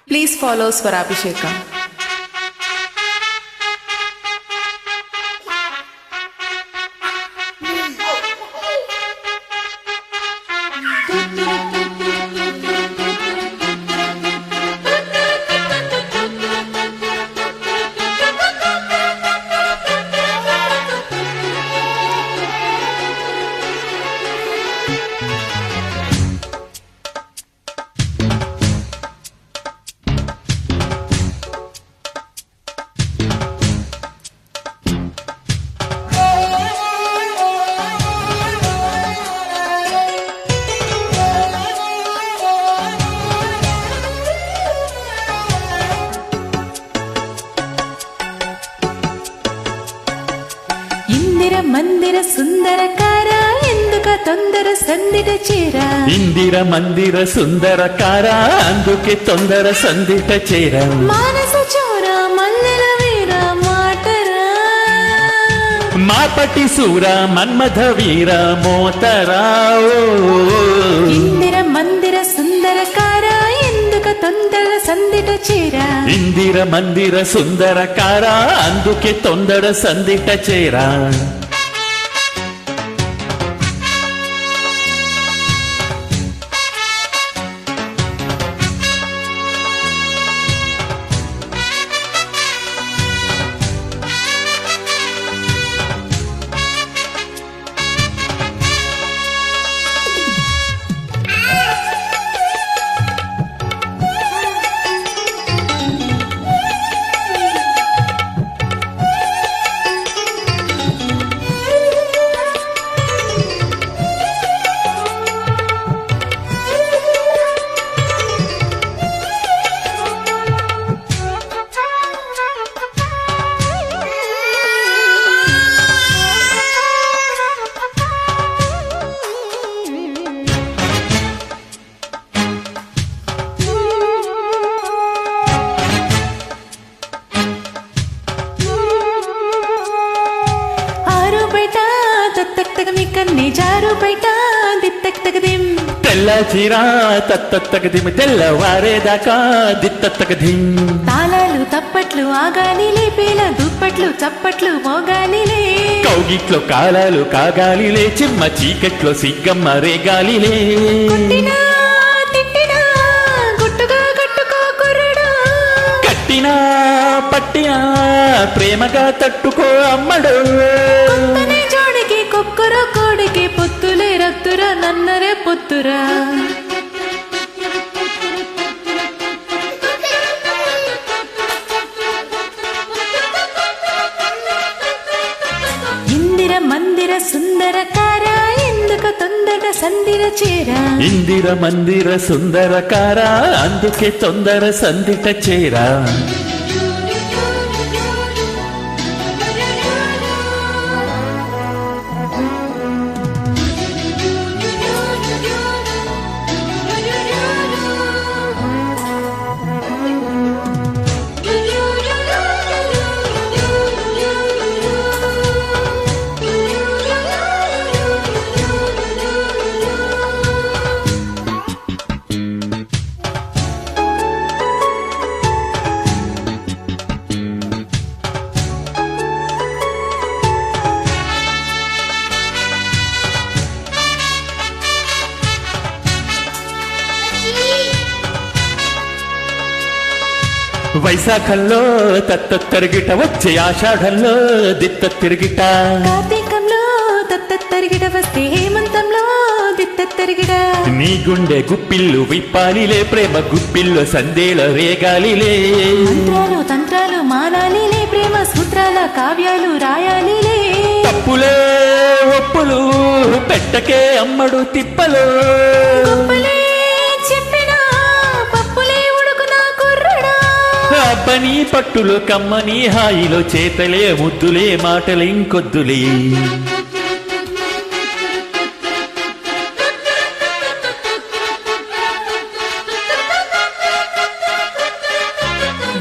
Please follow Swarabhishekam. మందిర సుందరకార ఎందుక తొందర సందిట చేర ఇందిర మందిర సుందరకార అందుకే తొందర సందిట చేర మానస చోర మల్లెల వీర మాటరా మాపటి సూర మన్మథ వీర మోతరా ఇందిర మందిర సుందరకార ఎందుక తొందర సందిట చేర ఇందిర మందిర సుందరకార అందుకే తొందర సందిట చేర తెల్ల చీర తత్తగదిమి తెల్లవారేదాకా దిత్తగదిం తాళాలు తప్పట్లు ఆగాలిలే పేల దుప్పట్లు చప్పట్లు మోగాలిలే కౌగిట్లో కాలాలు కాగాలిలే చిమ్మ చీకట్లో సిగ్గమ్మ రేగాలిలే కొట్టినా తిట్టినా గుట్టుగా కట్టుకో కుర్రడా కట్టినా పట్టినా ప్రేమగా తట్టుకో అమ్మడు కొత్తనే జోడికి కుక్కర కోడికి పొత్తులే రత్తురా నన్నరే పొత్తురా ఇందిర మందిర సుందరకార ఎందుకు తొందర సందిర చేర ఇందిర మందిర సుందరకార అందుకే తొందర సందిట చేరా వైశాఖంలో తత్త తిరిగిట వచ్చే ఆషాఢంలో దిత్త తిరిగిట కార్తీకంలో తత్త తరిగిడ వస్తే హేమంతంలో దిత్త తరిగిడ నీ గుండె గుప్పిల్లు విప్పాలిలే ప్రేమ గుప్పిల్లో సందేల రేగాలిలే మంత్రాలు తంత్రాలు మానాలిలే ప్రేమ సూత్రాల కావ్యాలు రాయాలిలే తప్పులే ఒప్పులు పెట్టకే అమ్మడు తిప్పలు గొప్పలే చెప్పినా పప్పులే ఉడుకునా కుర్రడా అబ్బని పట్టులు కమ్మని హాయిలో చేతలే ముద్దులే మాటలు ఇంకొద్దులే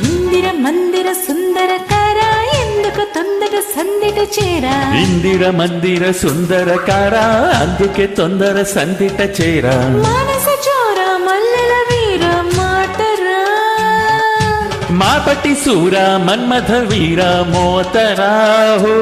ఇందిర మందిర సుందరకార ఎందుకు తొందర సందిట చేరా ఇందిర మందిర సుందరకార అందుకే తొందర సందిట చేరా మానస చోర మల్లెల వీర మాటరా మాపటి సూర మన్మథ వీర మోతరా హో